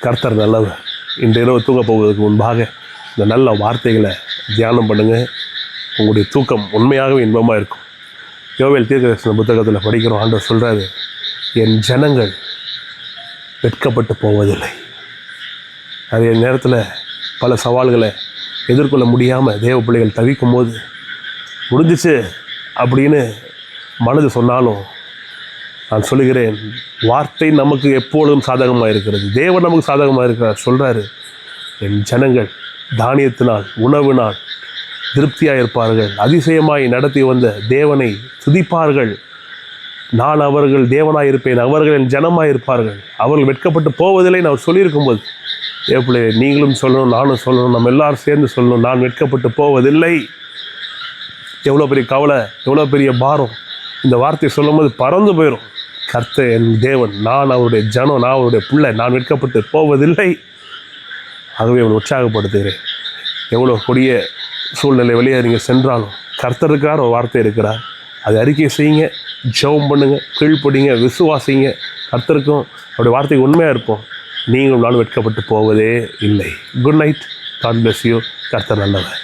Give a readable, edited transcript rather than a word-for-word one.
கர்த்தர் நல்லவர். இன்று இரவு தூங்க போவதற்கு முன்பாக இந்த நல்ல வார்த்தைகளை தியானம் பண்ணுங்கள். உங்களுடைய தூக்கம் உண்மையாகவே இன்பமாக இருக்கும். யோவேல் தீர்க்கதரிசன புத்தகத்தில் படிக்கிறோம், ஆண்டவர் சொல்கிறாரு, என் ஜனங்கள் வெட்கப்பட்டு போவதில்லை. அதே நேரத்தில் பல சவால்களை எதிர்கொள்ள முடியாமல் தேவ பிள்ளைகள் தவிக்கும் போது முடிஞ்சிச்சு அப்படின்னு மனது சொன்னாலும் நான் சொல்லுகிறேன், வார்த்தை நமக்கு எப்பொழுதும் சாதகமாக இருக்கிறது. தேவன் நமக்கு சாதகமாக இருக்கிறார். சொல்கிறாரு, என் ஜனங்கள் தானியத்தினால் உணவினால் திருப்தியாக இருப்பார்கள், அதிசயமாய் நடத்தி வந்த தேவனை துதிப்பார்கள், நான் அவர்கள் தேவனாக இருப்பேன், அவர்கள் என் ஜனமாக இருப்பார்கள், அவர்கள் வெட்கப்பட்டு போவதில்லை. நான் சொல்லியிருக்கும்போது எப்படி நீங்களும் சொல்லணும், நானும் சொல்லணும், நம்ம எல்லாரும் சேர்ந்து சொல்லணும், நான் வெட்கப்பட்டு போவதில்லை. எவ்வளோ பெரிய கவலை, எவ்வளோ பெரிய பாரம் இந்த வார்த்தையை சொல்லும்போது பறந்து போயிடும். கர்த்தர் என் தேவன், நான் அவருடைய ஜனம், நான் அவருடைய பிள்ளை, நான் வெட்கப்பட்டு போவதில்லை. ஆகவே அவனை உற்சாகப்படுத்துகிறேன். எவ்வளோ கொடிய சூழ்நிலை வழியாக நீங்கள் சென்றாலும் கர்த்தர் இருக்கிறார், ஒரு வார்த்தை இருக்கிறார். அதை அறிக்கை செய்யுங்க, ஜெபம் பண்ணுங்கள், கீழ்ப்படிங்க, விசுவாசிங்க. கர்த்தருக்கும் அவருடைய வார்த்தைக்கு உண்மையாக இருப்போம். நீங்களும் நானும் வெட்கப்பட்டு போவதே இல்லை. Good night. God bless you. கர்த்தர் நல்லவர்.